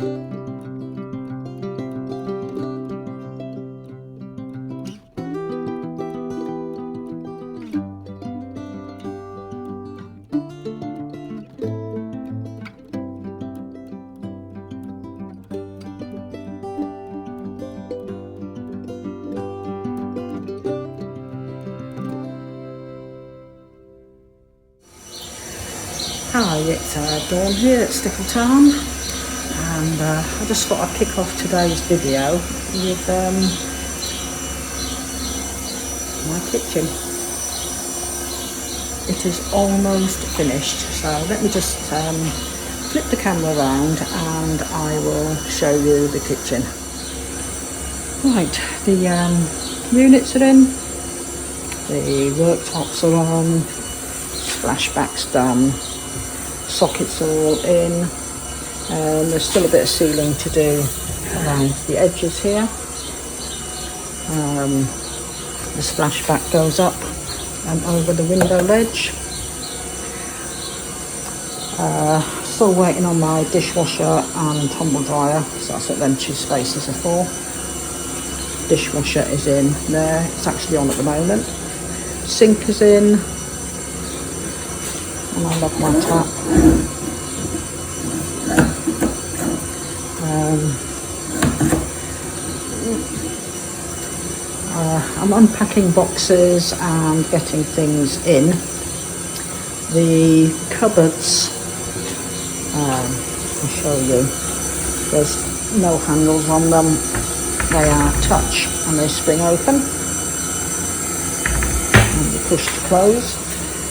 Hi, it's Dawn here at Stickletown, and I just thought I'd kick off today's video with my kitchen. It is almost finished, so let me just flip the camera around and I will show you the kitchen. Right, the units are in, the worktops are on, splashback's done, sockets are all in. There's still a bit of sealing to do around the edges here. The splashback goes up and over the window ledge. Still waiting on my dishwasher and tumble dryer, so that's what them two spaces are for. Dishwasher is in there, it's actually on at the moment. Sink is in, and I love my tap. I'm unpacking boxes and getting things in. The cupboards, I'll show you, there's no handles on them, they are touch and they spring open and you push to close.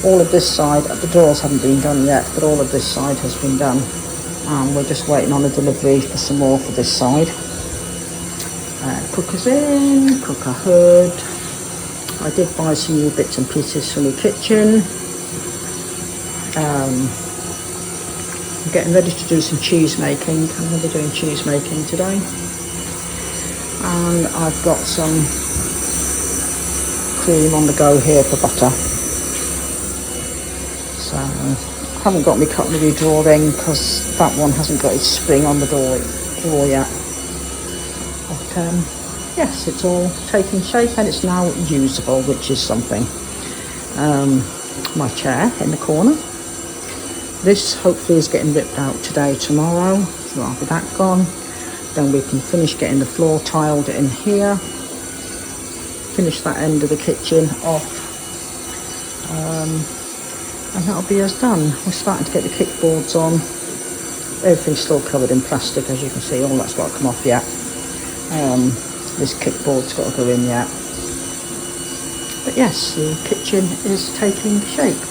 All of this side, the doors haven't been done yet, but all of this side has been done. And we're just waiting on a delivery for some more for this side. Cooker's in, cooker hood. I did buy some new bits and pieces for my kitchen. I'm getting ready to do some cheese making. I'm going to be doing cheese making today. And I've got some cream on the go here for butter. So I haven't got my cutlery drawer in because that one hasn't got its spring on the drawer yet. But yes, it's all taking shape and it's now usable, which is something. My chair in the corner. This hopefully is getting ripped out today, tomorrow, so I'll be that gone. Then we can finish getting the floor tiled in here. Finish that end of the kitchen off. And that'll be us done. We're starting to get the kickboards on. Everything's still covered in plastic, as you can see. All that's got to come off yet. This kickboard's got to go in yet. But yes, the kitchen is taking shape.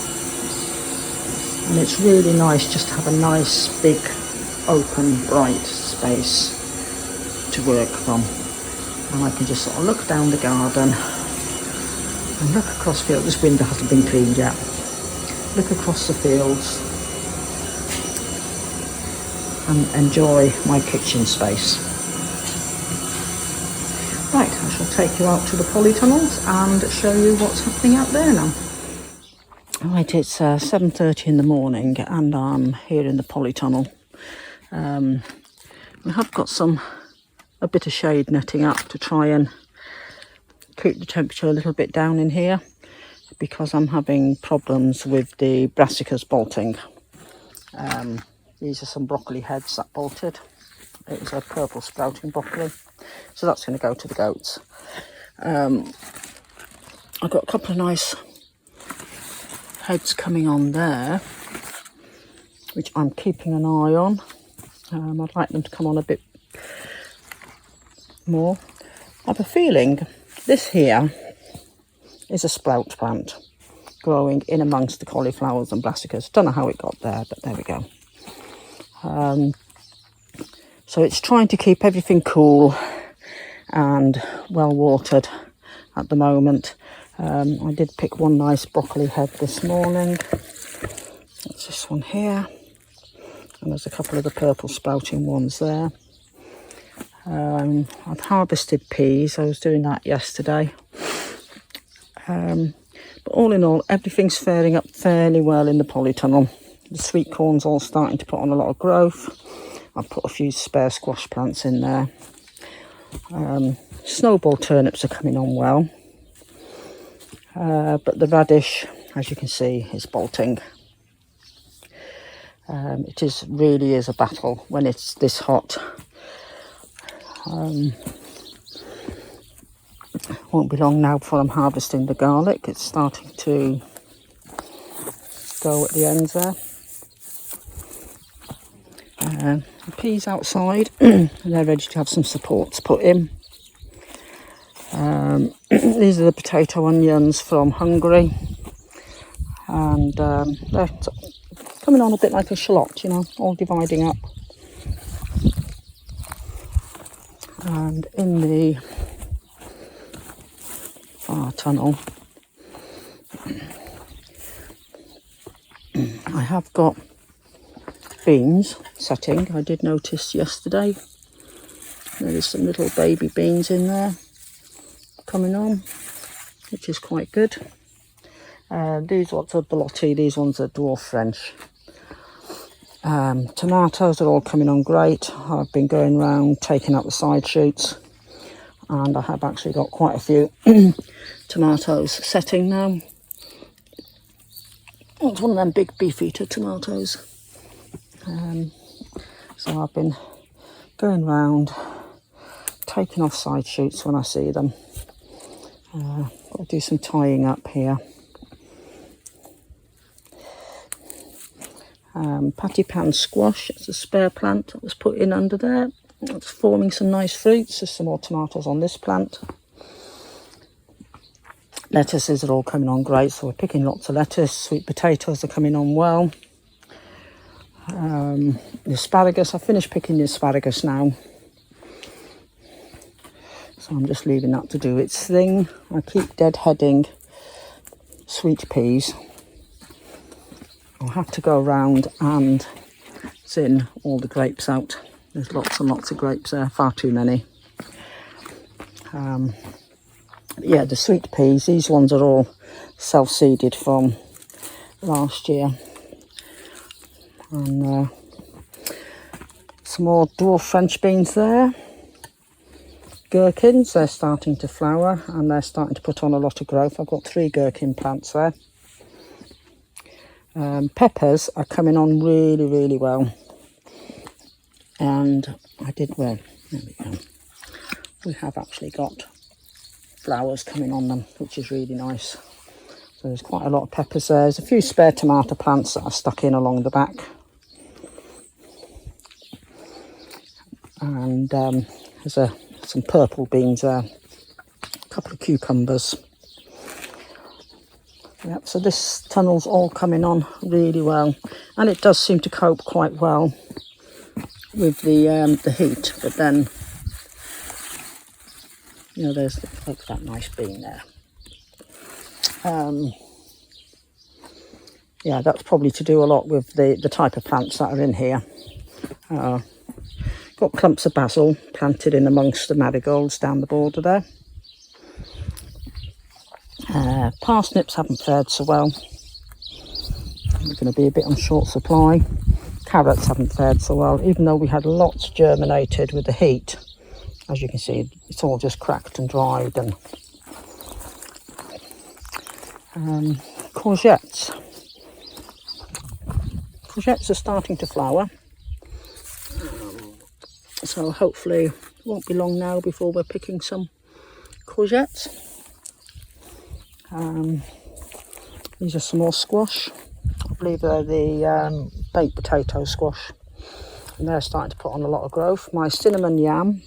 And it's really nice just to have a nice, big, open, bright space to work from. And I can just sort of look down the garden and look across the field. This window hasn't been cleaned yet. Look across the fields and enjoy my kitchen space. Right, I shall take you out to the polytunnels and show you what's happening out there now. Right, it's 7:30 in the morning and I'm here in the polytunnel. I have got a bit of shade netting up to try and keep the temperature a little bit down in here, because I'm having problems with the brassicas bolting. These are some broccoli heads that bolted. It was a purple sprouting broccoli, so that's going to go to the goats. I've got a couple of nice heads coming on there, which I'm keeping an eye on. I'd like them to come on a bit more. I have a feeling this here is a sprout plant growing in amongst the cauliflowers and brassicas. Don't know how it got there, but there we go. So it's trying to keep everything cool and well watered at the moment. I did pick one nice broccoli head this morning. That's this one here, and there's a couple of the purple sprouting ones there. I've harvested peas. I was doing that yesterday. But all in all, everything's faring up fairly well in the polytunnel. The sweet corn's all starting to put on a lot of growth. I put a few spare squash plants in there. Snowball turnips are coming on well. But the radish, as you can see, is bolting. It really is a battle when it's this hot. Won't be long now before I'm harvesting the garlic. It's starting to go at the ends there. The peas outside, and they're ready to have some support to put in. These are the potato onions from Hungary, and they're coming on a bit like a shallot, you know, all dividing up. And in the far tunnel, I have got beans setting. I did notice yesterday there's some little baby beans in there coming on, which is quite good. These ones are Belotti, these ones are dwarf French. Tomatoes are all coming on great. I've been going around taking out the side shoots, and I have actually got quite a few tomatoes setting now. It's one of them big beefeater tomatoes. So I've been going around taking off side shoots when I see them. Got to do some tying up here. Patty pan squash, it's a spare plant that was put in under there. It's forming some nice fruits. There's some more tomatoes on this plant. Lettuces are all coming on great, so we're picking lots of lettuce. Sweet potatoes are coming on well. The asparagus, I finished picking the asparagus now, so I'm just leaving that to do its thing. I keep deadheading sweet peas. I'll have to go around and thin all the grapes out. There's lots and lots of grapes there, far too many. Yeah, the sweet peas, these ones are all self-seeded from last year. And some more dwarf French beans there. Gherkins, they're starting to flower and they're starting to put on a lot of growth. I've got 3 gherkin plants there. Peppers are coming on really, really well. And there we go. We have actually got flowers coming on them, which is really nice. So there's quite a lot of peppers there. There's a few spare tomato plants that are stuck in along the back. And there's some purple beans there. A couple of cucumbers. Yep, so this tunnel's all coming on really well, and it does seem to cope quite well with the heat. But then, you know, look at that nice bean there. Yeah, that's probably to do a lot with the type of plants that are in here. Got clumps of basil planted in amongst the marigolds down the border there. Parsnips haven't fared so well. They're going to be a bit on short supply. Carrots haven't fared so well, even though we had lots germinated with the heat. As you can see, it's all just cracked and dried. And courgettes are starting to flower. So hopefully it won't be long now before we're picking some courgettes. These are some more squash. I believe they're the baked potato squash, and they're starting to put on a lot of growth. My cinnamon yam,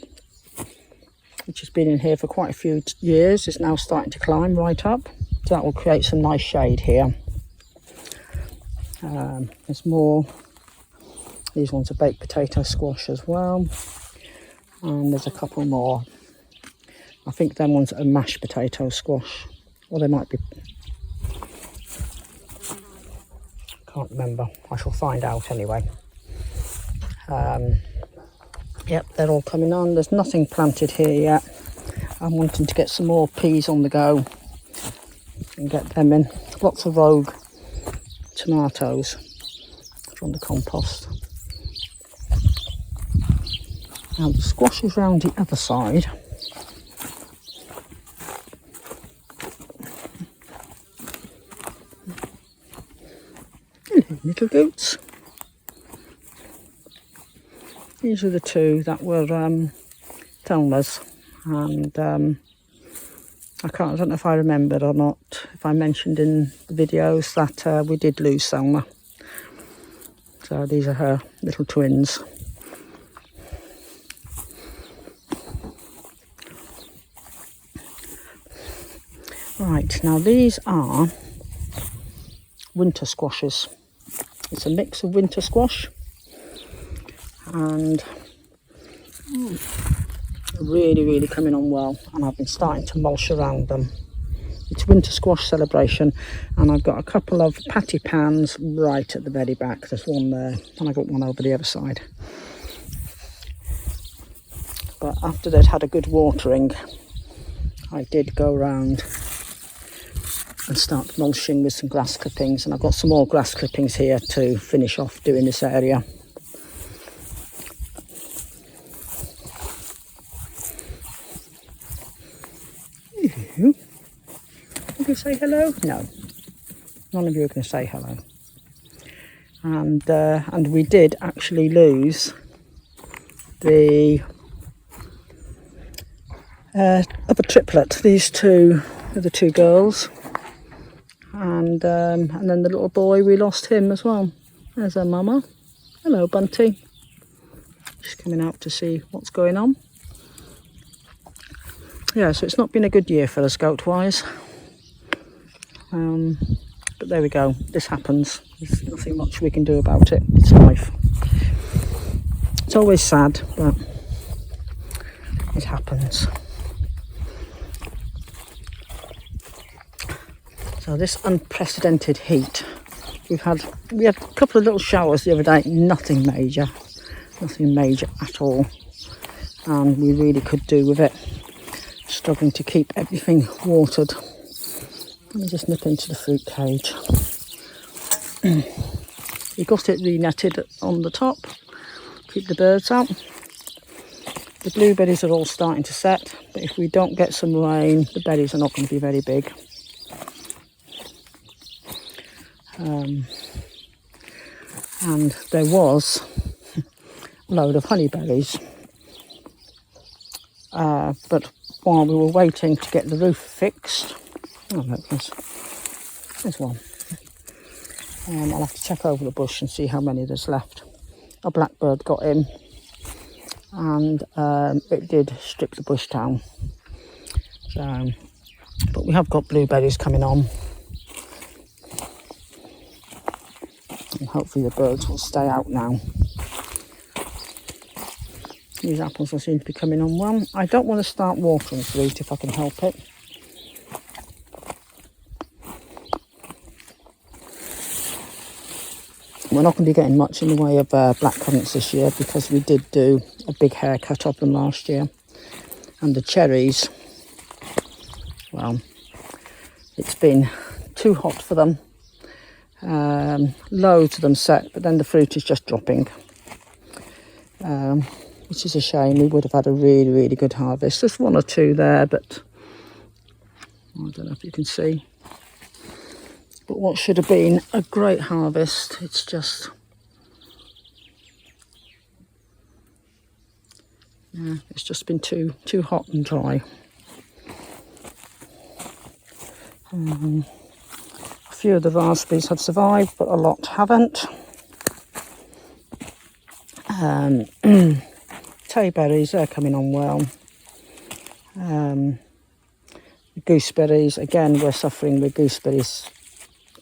which has been in here for quite a few years, is now starting to climb right up, so that will create some nice shade here. There's more. These ones are baked potato squash as well, and there's a couple more. I think them ones are mashed potato squash, or they might be, can't remember. I shall find out anyway. Yep, they're all coming on. There's nothing planted here yet. I'm wanting to get some more peas on the go and get them in. Lots of rogue tomatoes from the compost. Now the squash is round the other side. Hello, little goats. These are the two that were Thelma's, and I don't know if I remembered or not, if I mentioned in the videos that we did lose Thelma. So these are her little twins. Right, now these are winter squashes. It's a mix of winter squash and really coming on well, and I've been starting to mulch around them. It's winter squash celebration, and I've got a couple of patty pans right at the very back. There's one there and I've got one over the other side. But after they'd had a good watering, I did go around and start mulching with some grass clippings, and I've got some more grass clippings here to finish off doing this area. You can say hello? No, none of you are going to say hello. And we did actually lose the other triplet. These two are the two girls. And then the little boy, we lost him as well. There's her mama. Hello, Bunty. She's coming out to see what's going on. Yeah, so it's not been a good year for us goat-wise. But there we go. This happens. There's nothing much we can do about it. It's life. It's always sad, but it happens. So this unprecedented heat, we had a couple of little showers the other day, nothing major at all, and we really could do with it. Struggling to keep everything watered. Let me just nip into the fruit cage. We got it re-netted on the top, keep the birds out. The blueberries are all starting to set, but if we don't get some rain, the berries are not going to be very big. And there was a load of honeyberries, but while we were waiting to get the roof fixed, oh look, there's one. I'll have to check over the bush and see how many there's left. A blackbird got in, and it did strip the bush down. So, but we have got blueberries coming on. And hopefully the birds will stay out now. These apples will seem to be coming on well. I don't want to start watering fruit if I can help it. We're not going to be getting much in the way of blackcurrants this year because we did do a big haircut of them last year. And the cherries, well, it's been too hot for them. Loads of them set, but then the fruit is just dropping, which is a shame. We would have had a really good harvest. There's one or two there, but I don't know if you can see, but what should have been a great harvest, it's just, yeah, it's just been too hot and dry. A few of the raspberries have survived, but a lot haven't. Tayberries, they're coming on well. Gooseberries, again, we're suffering with gooseberries.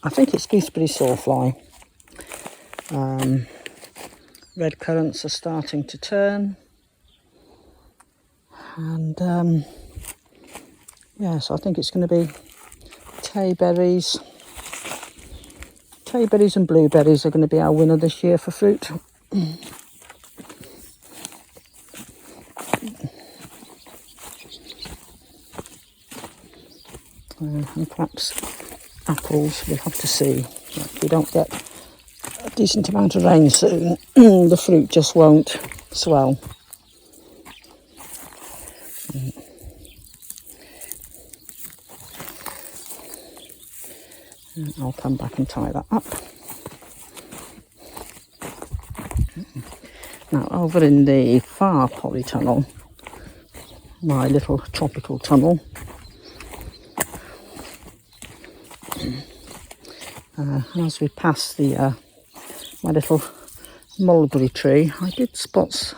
I think it's gooseberry sawfly. Red currants are starting to turn. And yeah, so I think it's going to be tayberries. Tayberries and blueberries are going to be our winner this year for fruit. And perhaps apples, we'll have to see. If we don't get a decent amount of rain soon, the fruit just won't swell. And I'll come back and tie that up. Now over in the far polytunnel, my little tropical tunnel, as we pass the my little mulberry tree, I did spot,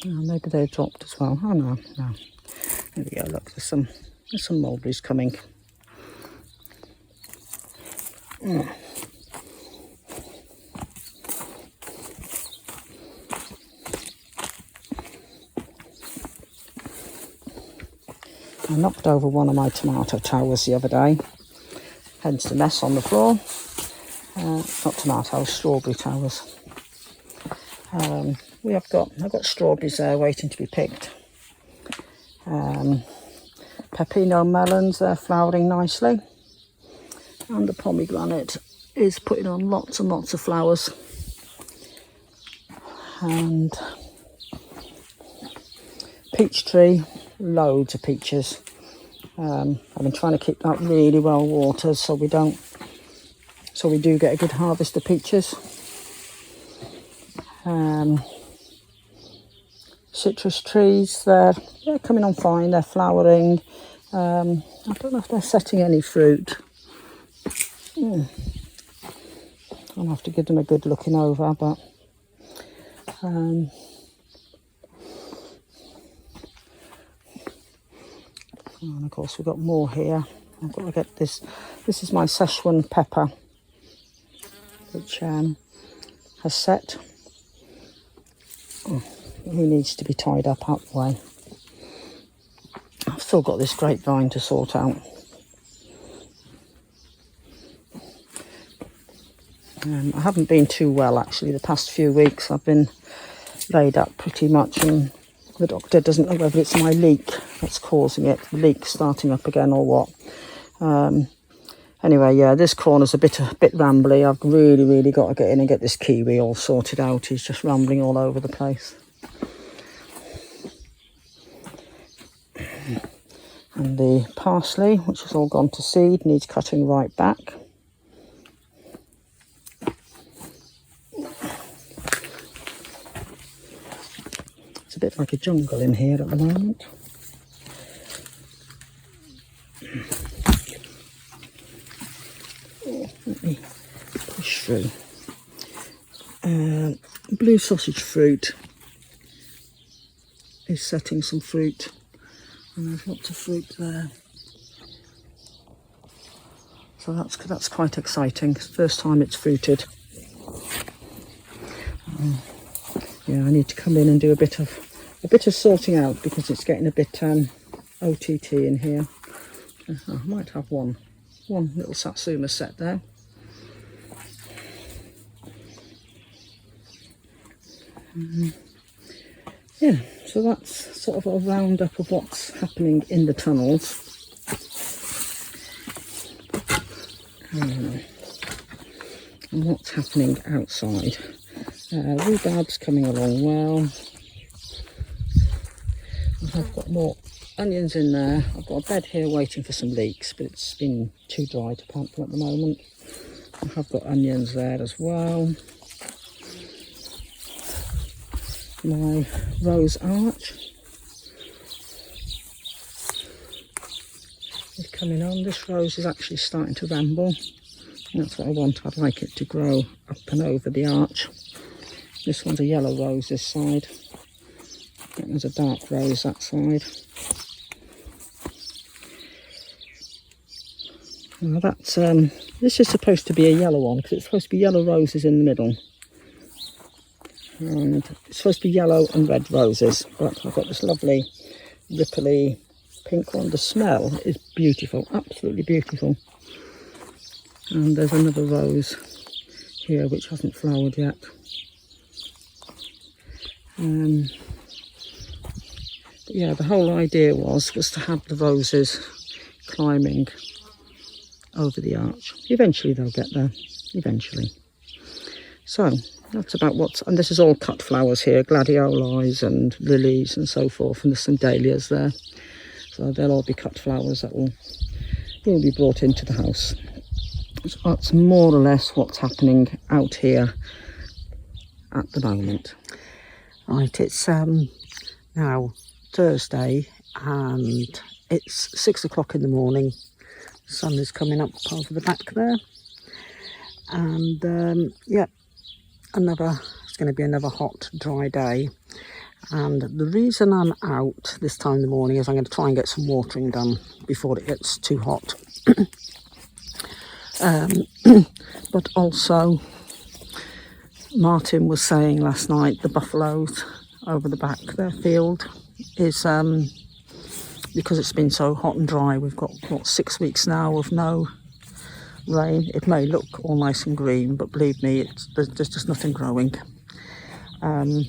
maybe they dropped as well. Oh no, no. There we go, look, there's some mulberries coming. I knocked over one of my tomato towers the other day, hence the mess on the floor. Not tomatoes, strawberry towers. I've got strawberries there waiting to be picked. Pepino melons, they're flowering nicely. And the pomegranate is putting on lots and lots of flowers. And peach tree, loads of peaches. I've been trying to keep that really well watered so we do get a good harvest of peaches. Citrus trees, they're coming on fine, they're flowering. I don't know if they're setting any fruit. I'll have to give them a good looking over, but and of course we've got more here. I've got to get this. This is my Szechuan pepper, which has set. He needs to be tied up that way. I've still got this grapevine to sort out. I haven't been too well actually the past few weeks. I've been laid up pretty much, and the doctor doesn't know whether it's my leak that's causing it, the leak starting up again or what. Anyway, yeah, this corner's a bit rambly. I've really got to get in and get this kiwi all sorted out. He's just rambling all over the place. And the parsley, which has all gone to seed, needs cutting right back. It's a bit like a jungle in here at the moment. Let me push through. Blue sausage fruit is setting some fruit, and there's lots of fruit there. So that's quite exciting. It's the first time it's fruited. Yeah, I need to come in and do a bit of sorting out because it's getting a bit OTT in here. I might have one little satsuma set there. Yeah, so that's sort of a roundup of what's happening in the tunnels. And what's happening outside. Rhubarb's coming along well. I've got more onions in there. I've got a bed here waiting for some leeks, but it's been too dry to plant them at the moment. I have got onions there as well. My rose arch is coming on. This rose is actually starting to ramble. That's what I want. I'd like it to grow up and over the arch. This one's a yellow rose this side. That one's a dark rose that side. Now that's this is supposed to be a yellow one because it's supposed to be yellow roses in the middle. And it's supposed to be yellow and red roses, but I've got this lovely ripply pink one. The smell is beautiful, absolutely beautiful. And there's another rose here which hasn't flowered yet. But yeah, the whole idea was to have the roses climbing over the arch. Eventually they'll get there, eventually. So that's about and this is all cut flowers here, gladioli and lilies and so forth, and there's some dahlias there. So they'll all be cut flowers that will be brought into the house. So that's more or less what's happening out here at the moment. Right, it's now Thursday and it's 6 o'clock in the morning. The sun is coming up over the back there, and yeah, it's going to be another hot, dry day. And the reason I'm out this time in the morning is I'm going to try and get some watering done before it gets too hot. But also, Martin was saying last night the buffaloes over the back their field is because it's been so hot and dry. We've got 6 weeks now of no rain. It may look all nice and green, but believe me, there's just nothing growing. And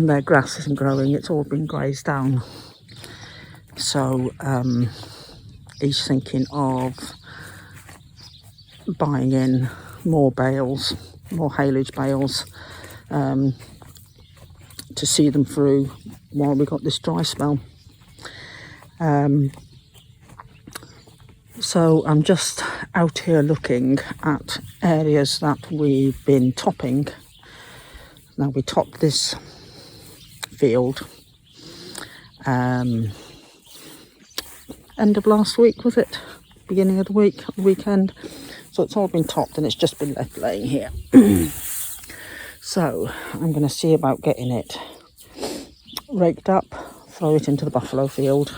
their grass isn't growing, it's all been grazed down. So he's thinking of buying in more bales, more haylage bales, to see them through while we got this dry spell. So I'm just out here looking at areas that we've been topping. Now, we topped this field end of last week, was it? Beginning of the weekend. So it's all been topped and it's just been left laying here. So I'm going to see about getting it raked up, throw it into the buffalo field.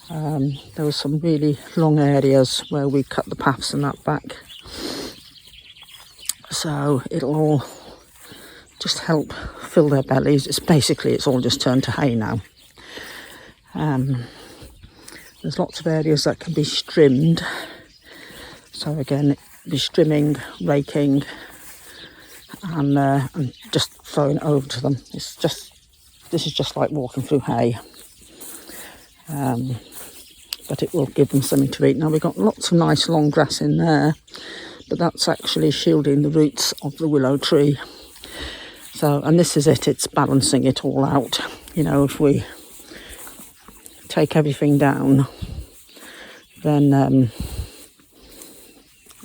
There were some really long areas where we cut the paths and that back. So it'll all just help fill their bellies. It's all just turned to hay now. There's lots of areas that can be strimmed. So again, be strimming, raking, and just throwing it over to them. This is just like walking through hay. But it will give them something to eat. Now, we've got lots of nice long grass in there, but that's actually shielding the roots of the willow tree. So, and this is it, it's balancing it all out. You know, if we take everything down, then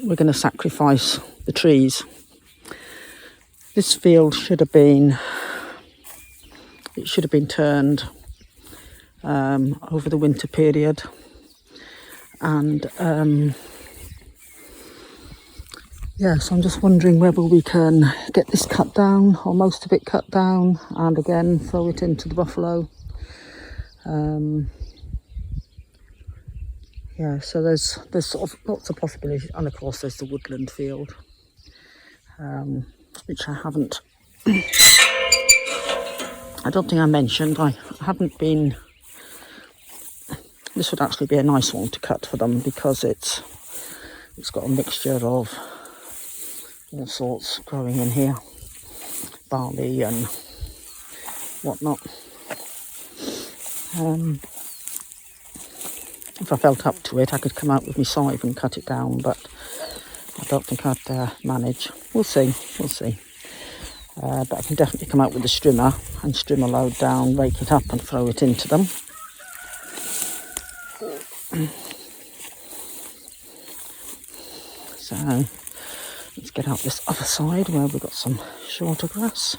we're going to sacrifice the trees. This field should have been turned over the winter period, and so I'm just wondering whether we can get this cut down, or most of it cut down, and again throw it into the buffalo. So there's sort of lots of possibilities, and of course there's the woodland field, which I haven't. I don't think I mentioned. I haven't been. This would actually be a nice one to cut for them because it's got a mixture of all sorts growing in here, barley and whatnot. If I felt up to it, I could come out with my scythe and cut it down, but I don't think I'd manage. We'll see. But I can definitely come out with a strimmer and strim a load down, rake it up and throw it into them. So let's get out this other side where we've got some shorter grass.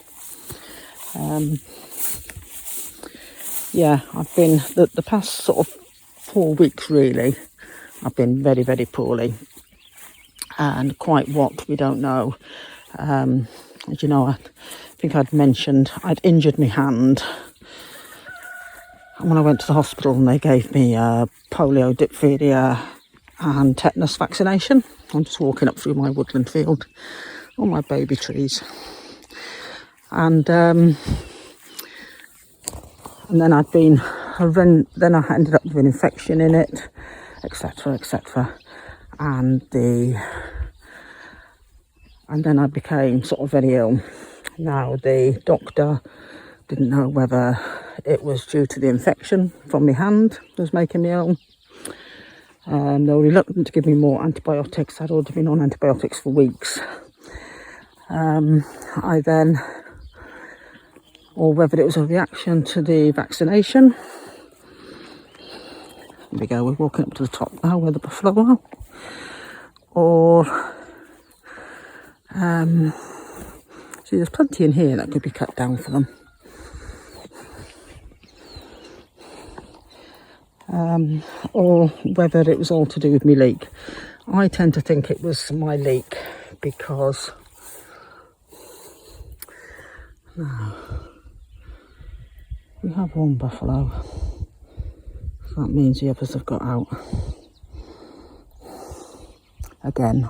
I've been the past sort of 4 weeks really, I've been very, very poorly, and quite what we don't know. As you know, I think I'd mentioned I'd injured my hand, and when I went to the hospital and they gave me polio, diphtheria and tetanus vaccination. I'm just walking up through my woodland field, all my baby trees, and then then I ended up with an infection in it, etc., and then I became sort of very ill. Now, the doctor didn't know whether it was due to the infection from my hand that was making me ill. They were reluctant to give me more antibiotics. I'd already been on antibiotics for weeks. Or whether it was a reaction to the vaccination. Here we go, we're walking up to the top now where the buffalo are. Or, see, there's plenty in here that could be cut down for them. Or whether it was all to do with my leak. I tend to think it was my leak because now we have one buffalo, so that means the others have got out again.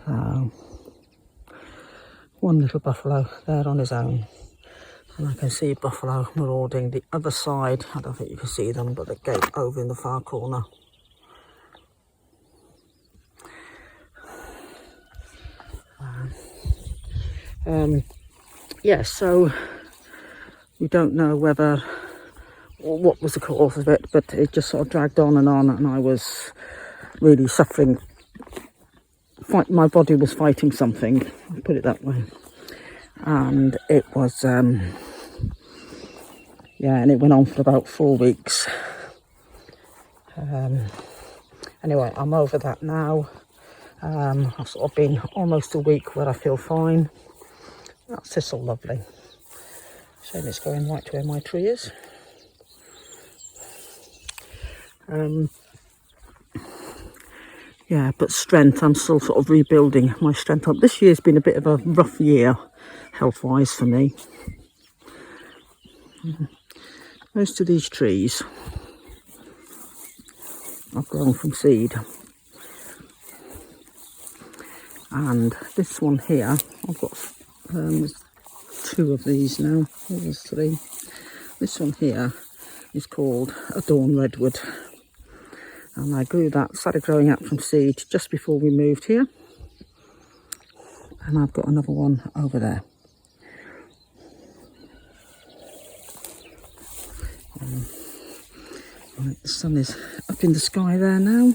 So one little buffalo there on his own. And I can see buffalo marauding the other side. I don't think you can see them, but the gate over in the far corner. Yeah, so we don't know whether or what was the cause of it, but it just sort of dragged on, and I was really suffering. My body was fighting something, I'll put it that way. And it was yeah, and it went on for about 4 weeks. Anyway, I'm over that now. I've sort of been almost a week where I feel fine. That's just so lovely. Shame it's going right to where my tree is. Yeah, but strength, I'm still sort of rebuilding my strength up. This year's been a bit of a rough year, health-wise, for me. Most of these trees I've grown from seed. And this one here, I've got 2 of these now. There's 3. This one here is called a dawn redwood. And I grew that, started growing out from seed just before we moved here. And I've got another one over there. Right, the sun is up in the sky there now.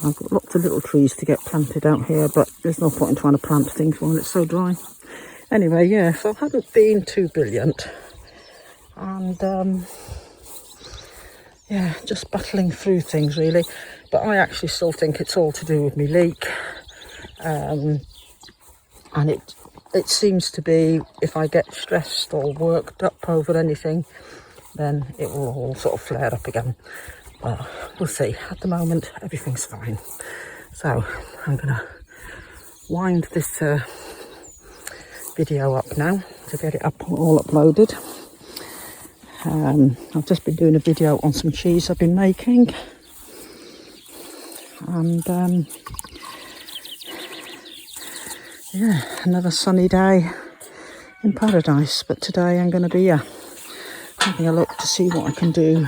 I've got lots of little trees to get planted out here, but there's no point in trying to plant things while it's so dry. Anyway, yeah, so I haven't been too brilliant. And, yeah, just battling through things, really. But I actually still think it's all to do with me leak. And it seems to be, if I get stressed or worked up over anything, then it will all sort of flare up again. But we'll see. At the moment, everything's fine. So I'm going to wind this video up now to get it up all uploaded. I've just been doing a video on some cheese I've been making. And yeah, another sunny day in paradise. But today I'm going to be having a look to see what I can do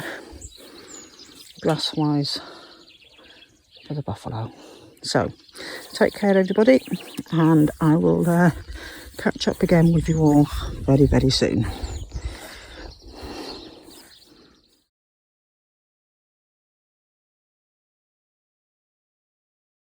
grass-wise for the buffalo. So, take care everybody, and I will catch up again with you all very, very soon.